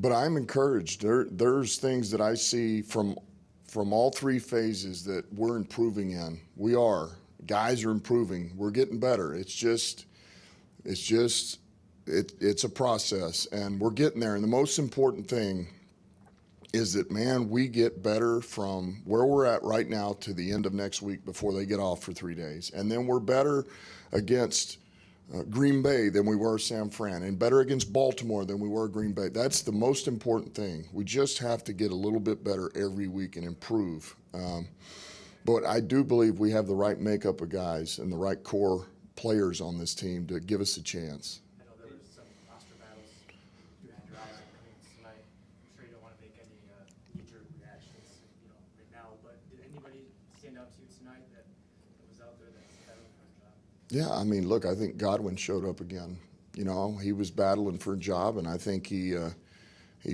But I'm encouraged. There's things that I see from all three phases that we're improving in. We are. Guys are improving. We're getting better. It's a process, and we're getting there. And the most important thing is that, man, we get better from where we're at right now to the end of next week before they get off for 3 days. And then we're better against Green Bay than we were San Fran, and better against Baltimore than we were Green Bay. That's the most important thing. We just have to get a little bit better every week and improve. But I do believe we have the right makeup of guys and the right core players on this team to give us a chance. I know there was some roster battles you had your eyes on coming tonight. I'm sure you don't want to make any knee-jerk reactions, right now. But did anybody stand out to you tonight that was out there that's battling for a job? Yeah, I mean, look, I think Godwin showed up again. He was battling for a job, and I think he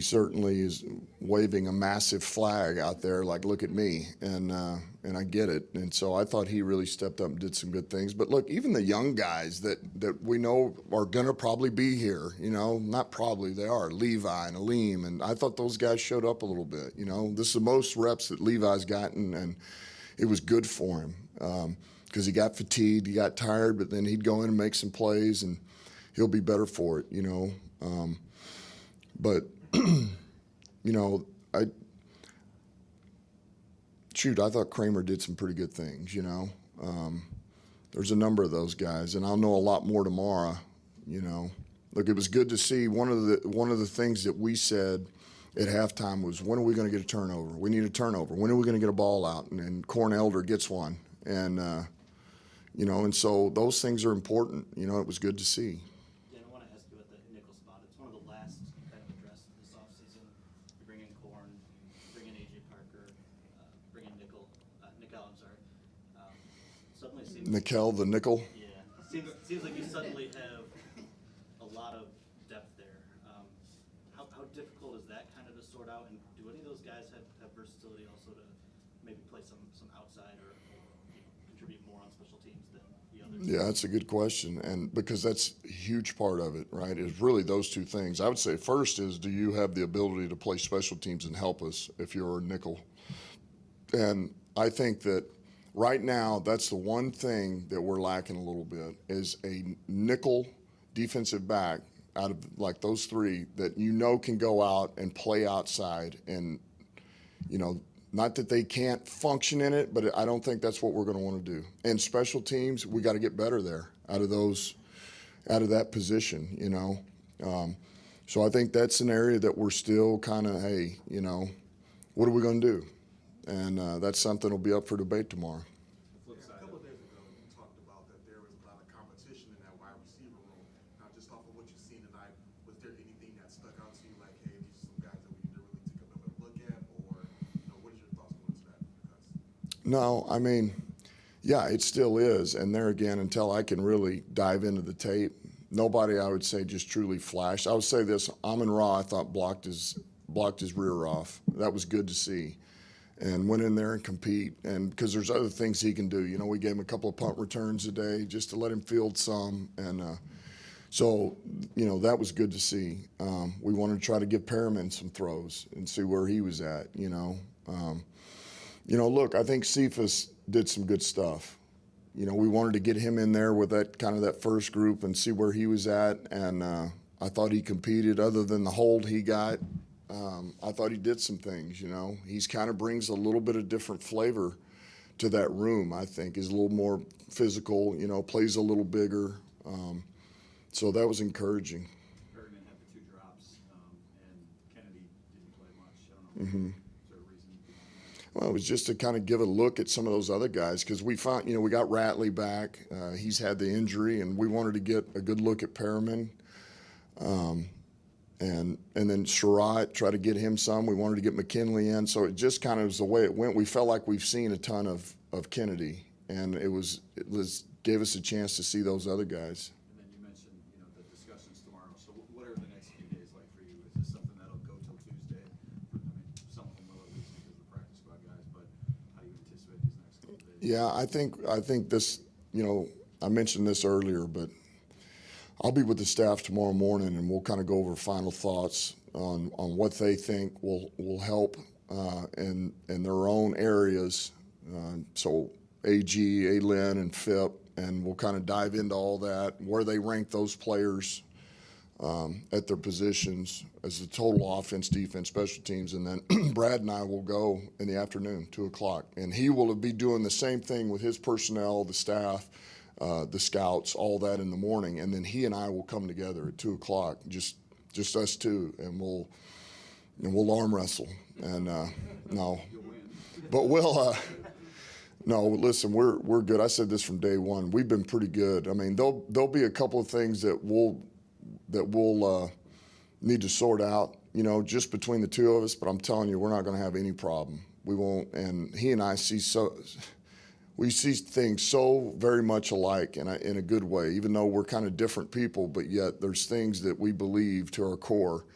certainly is waving a massive flag out there, like, look at me, and I get it. And so I thought he really stepped up and did some good things. But look, even the young guys that we know are going to probably be here, not probably, they are, Levi and Aleem, and I thought those guys showed up a little bit. This is the most reps that Levi's gotten, and it was good for him because he got fatigued, he got tired, but then he'd go in and make some plays, and he'll be better for it, But I thought Kramer did some pretty good things, There's a number of those guys, and I'll know a lot more tomorrow, Look, it was good to see. One of the things that we said at halftime was, when are we going to get a turnover? We need a turnover. When are we going to get a ball out? And Corn Elder gets one. And, and so those things are important. It was good to see. Yeah, I want to ask you about the nickel spot. It's one of the last kind of addressed this offseason. You bring in Corn, bring in A.J. Parker, bring in Nickel, I'm sorry. Suddenly seems Nickel, the nickel? Yeah. Seems like you suddenly have a lot of depth there. How difficult is that kind of to sort out? And do any of those guys have versatility also to maybe play some outside or contribute more on special teams than the others? Yeah, that's a good question, and because that's a huge part of it, right, is really those two things. I would say first is, do you have the ability to play special teams and help us if you're a nickel? And I think that right now that's the one thing that we're lacking a little bit, is a nickel defensive back out of like those three that can go out and play outside, and not that they can't function in it, but I don't think that's what we're going to want to do. And special teams, we got to get better there out of that position, So I think that's an area that we're still kind of, hey, what are we going to do? And that's something that'll be up for debate tomorrow. A couple of days ago, you talked about that there was a lot of competition in that wide receiver room. Now, just off of what you've seen tonight, was there anything that stuck out to you, like, hey, these are some guys that we need to really take another look at, or what is your thoughts on that? No, I mean, yeah, it still is. And there again, until I can really dive into the tape, nobody, I would say, just truly flashed. I would say this: Amon-Ra, I thought blocked his rear off. That was good to see. And went in there and compete, and because there's other things he can do. We gave him a couple of punt returns a day just to let him field some, and so that was good to see. We wanted to try to give Perriman some throws and see where he was at. Look, I think Cephas did some good stuff. We wanted to get him in there with that first group and see where he was at, and I thought he competed. Other than the hold he got, I thought he did some things, He's kind of brings a little bit of different flavor to that room, I think. He's a little more physical, plays a little bigger. So that was encouraging. Perryman had the 2 drops, and Kennedy didn't play much. I don't know. Is there a reason? Well, it was just to kind of give a look at some of those other guys, because we found, we got Ratley back. He's had the injury, and we wanted to get a good look at Perriman. And then Sherratt, try to get him some. We wanted to get McKinley in. So it just kind of was the way it went. We felt like we've seen a ton of Kennedy, and it gave us a chance to see those other guys. And then you mentioned, the discussions tomorrow. So what are the next few days like for you? Is this something that'll go till Tuesday? I mean, some of them will at least because of the practice squad guys, but how do you anticipate these next couple of days? Yeah, I think this, I mentioned this earlier, but I'll be with the staff tomorrow morning, and we'll kind of go over final thoughts on what they think will help in their own areas. So AG, A-Lin, and FIP, and we'll kind of dive into all that, where they rank those players at their positions as the total offense, defense, special teams, and then Brad and I will go in the afternoon, 2 o'clock, and he will be doing the same thing with his personnel, the staff, the scouts, all that in the morning, and then he and I will come together at 2 o'clock, just us two, and we'll arm wrestle, and no, but we'll. No, listen, we're good. I said this from day one. We've been pretty good. I mean, there'll be a couple of things that we'll need to sort out, just between the two of us. But I'm telling you, we're not going to have any problem. We won't. And he and I we see things so very much alike in a good way. Even though we're kind of different people, but yet there's things that we believe to our core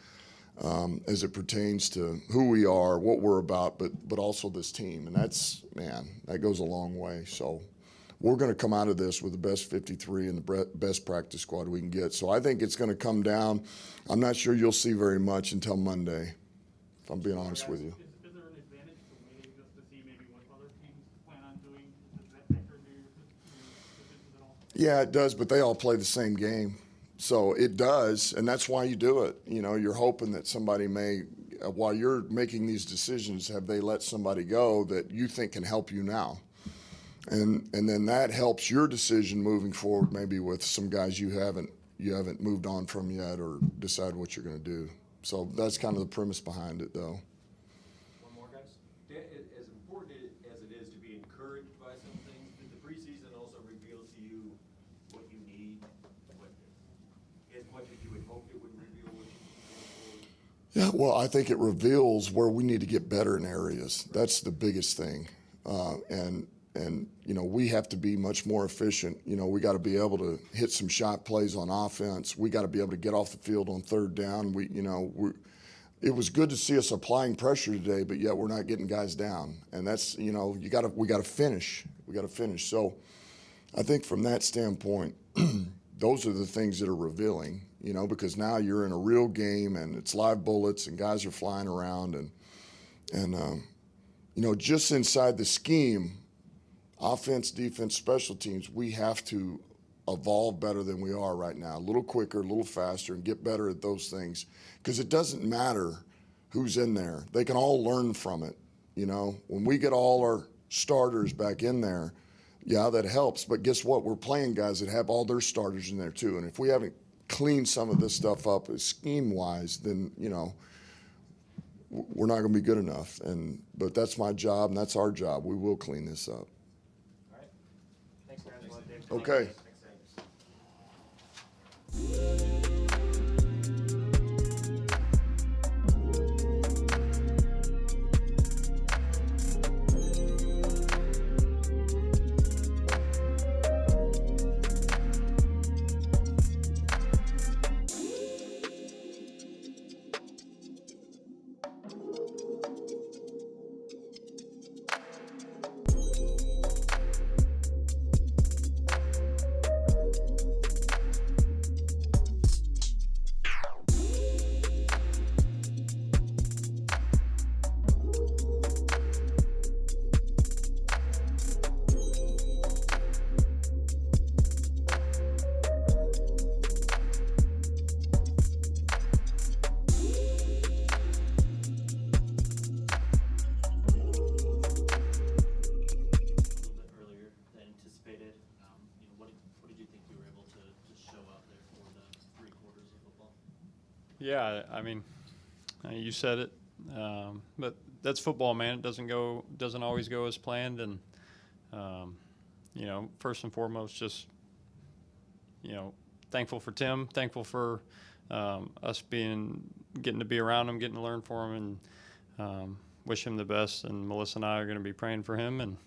as it pertains to who we are, what we're about, but also this team. And that goes a long way. So we're going to come out of this with the best 53 and the best practice squad we can get. So I think it's going to come down. I'm not sure you'll see very much until Monday, if I'm being honest with you. Is there an advantage to waiting just to see maybe what other teams plan on doing? Does that factor into your decisions at all? Yeah, it does, but they all play the same game. So it does, and that's why you do it. You're hoping that somebody may, while you're making these decisions, have they let somebody go that you think can help you now? And then that helps your decision moving forward, maybe with some guys you haven't moved on from yet or decide what you're going to do. So that's kind of the premise behind it, though. One more, guys. As important as it is to be encouraged by some things, did the preseason also reveal to you what you need, as much as you had hoped it would reveal what you need? Yeah, well, I think it reveals where we need to get better in areas. That's the biggest thing. And we have to be much more efficient. We got to be able to hit some shot plays on offense. We got to be able to get off the field on third down. It was good to see us applying pressure today, but yet we're not getting guys down. And that's, we got to finish. We got to finish. So I think from that standpoint, those are the things that are revealing, because now you're in a real game and it's live bullets and guys are flying around and just inside the scheme, offense, defense, special teams, we have to evolve better than we are right now. A little quicker, a little faster, and get better at those things. Because it doesn't matter who's in there. They can all learn from it. When we get all our starters back in there, yeah, that helps. But guess what? We're playing guys that have all their starters in there too. And if we haven't cleaned some of this stuff up scheme-wise, then, we're not going to be good enough. But that's my job, and that's our job. We will clean this up. All right. Thanks, guys. Well, Dave, Okay. thanks. Yeah, I mean, you said it, but that's football, man. It doesn't always go as planned, and first and foremost, just thankful for Tim, thankful for us getting to be around him, getting to learn from him, and wish him the best. And Melissa and I are going to be praying for him,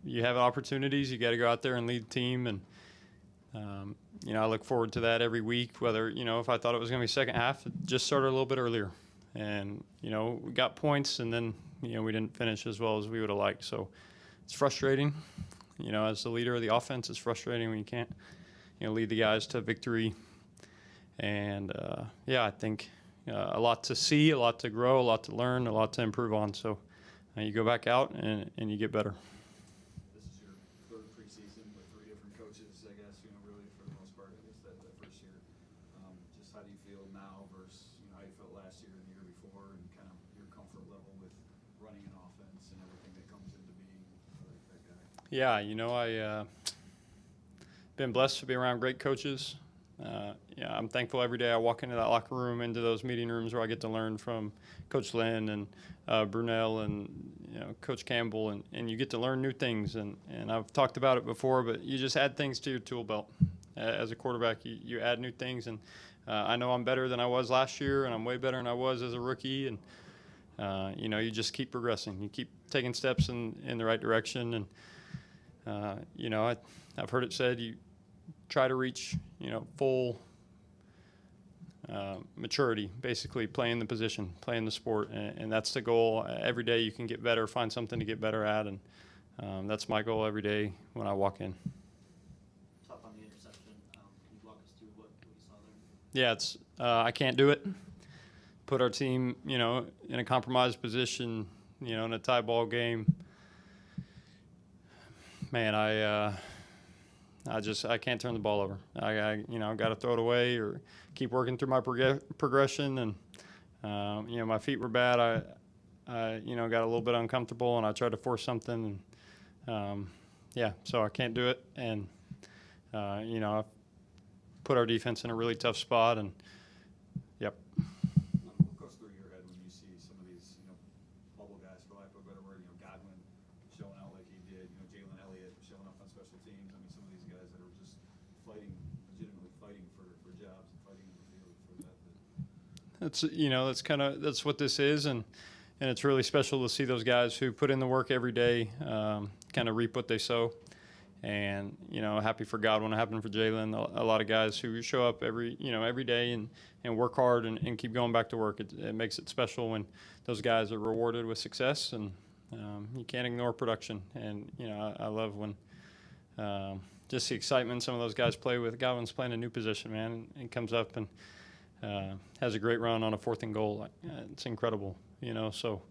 you have opportunities, you got to go out there and lead the team, and I look forward to that every week, whether, if I thought it was going to be second half, it just started a little bit earlier. And, we got points, and then, we didn't finish as well as we would have liked. So it's frustrating, as the leader of the offense, it's frustrating when you can't, lead the guys to victory. And, I think a lot to see, a lot to grow, a lot to learn, a lot to improve on. So you go back out and you get better. This is your third preseason with 3 different coaches, I guess, really for the most part, I guess, that first year. Just how do you feel now versus, how you felt last year and the year before, and kind of your comfort level with running an offense and everything that comes into being that guy? Yeah, I been blessed to be around great coaches. I'm thankful every day I walk into that locker room, into those meeting rooms where I get to learn from Coach Lynn and Brunell and Coach Campbell, and you get to learn new things. And I've talked about it before, but you just add things to your tool belt. As a quarterback, you add new things, and I know I'm better than I was last year, and I'm way better than I was as a rookie. And you just keep progressing. You keep taking steps in the right direction. And I've heard it said you try to reach full maturity, basically playing the position, playing the sport, and that's the goal. Every day you can get better, find something to get better at, and that's my goal every day when I walk in. Tough on the interception. Can you walk us through what you saw there? Yeah, it's I can't do it. Put our team, in a compromised position, in a tie ball game. Man, I can't turn the ball over. I got to throw it away or keep working through my progression. And my feet were bad. I got a little bit uncomfortable, and I tried to force something. And so I can't do it. And I put our defense in a really tough spot. And yep. What goes through your head when you see some of these, bubble guys, for lack of a better word, Godwin showing out like he did, Jalen Elliott showing up on special teams. I mean, some of these guys that are just legitimately fighting for jobs and fighting in the field for that. That's what this is, and it's really special to see those guys who put in the work every day, kind of reap what they sow. And happy for Godwin, happy for Jalen. A lot of guys who show up every day and work hard and keep going back to work. It makes it special when those guys are rewarded with success, and you can't ignore production. And I love when just the excitement some of those guys play with. Godwin's playing a new position, man, and comes up and has a great run on a 4th and goal. It's incredible, So.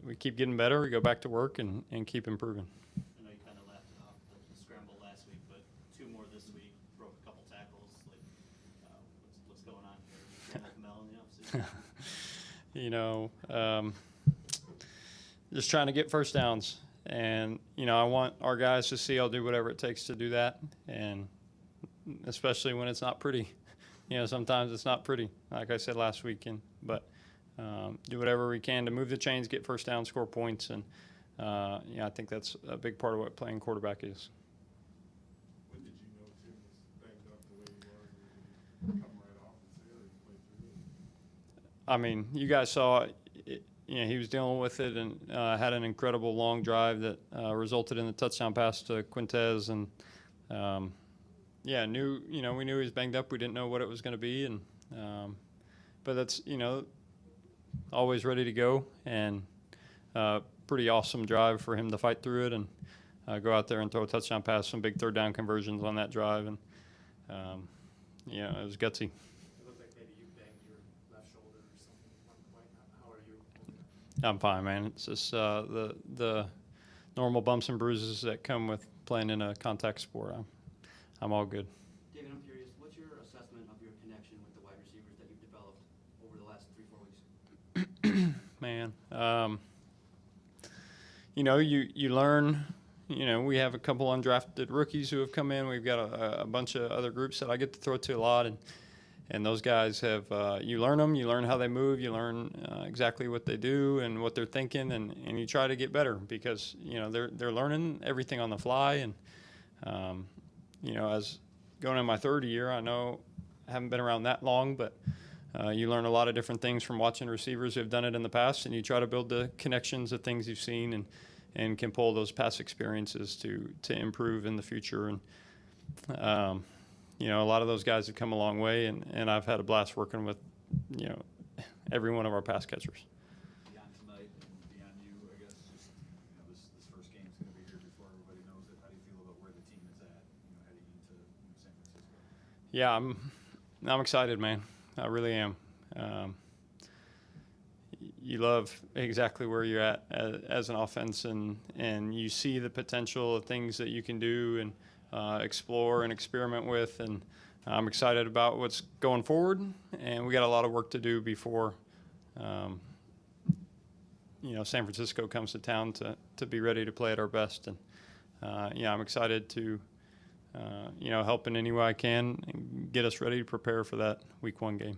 We keep getting better. We go back to work and keep improving. I know you kind of laughed it off the scramble last week, but 2 more this week. Broke a couple tackles. What's going on here? Mel, Just trying to get first downs, and I want our guys to see I'll do whatever it takes to do that, and especially when it's not pretty. Sometimes it's not pretty, like I said last weekend, but. Do whatever we can to move the chains, get first down, score points, and I think that's a big part of what playing quarterback is. When did you know Tim was banged up the way he was? Did you come right off and say, he played through it? I mean, you guys saw it, he was dealing with it and had an incredible long drive that resulted in the touchdown pass to Quintez, and we knew he was banged up. We didn't know what it was going to be, and but that's always ready to go, and pretty awesome drive for him to fight through it and go out there and throw a touchdown pass, some big 3rd down conversions on that drive, and it was gutsy. It looked like maybe you banged your left shoulder or something at one point. How are you holding up? I'm fine, man. It's just the normal bumps and bruises that come with playing in a contact sport. I'm all good. David, I'm curious, what's your assessment of your connection with the wide receivers that you've developed over the last 3-4 weeks? Man, you learn. We have a couple undrafted rookies who have come in. We've got a bunch of other groups that I get to throw to a lot, and those guys have. You learn them. You learn how they move. You learn exactly what they do and what they're thinking, and you try to get better because they're learning everything on the fly. And as going in my 3rd year, I know I haven't been around that long, but. You learn a lot of different things from watching receivers who have done it in the past, and you try to build the connections of things you've seen and can pull those past experiences to improve in the future. And, a lot of those guys have come a long way, and I've had a blast working with, every one of our pass catchers. Beyond tonight and beyond you, I guess, just this first Yeah, I'm excited, man. I really am. You love exactly where you're at as an offense, and you see the potential of things that you can do and explore and experiment with. And I'm excited about what's going forward, and we got a lot of work to do before San Francisco comes to town to be ready to play at our best. And I'm excited to help in any way I can and get us ready to prepare for that Week 1 game.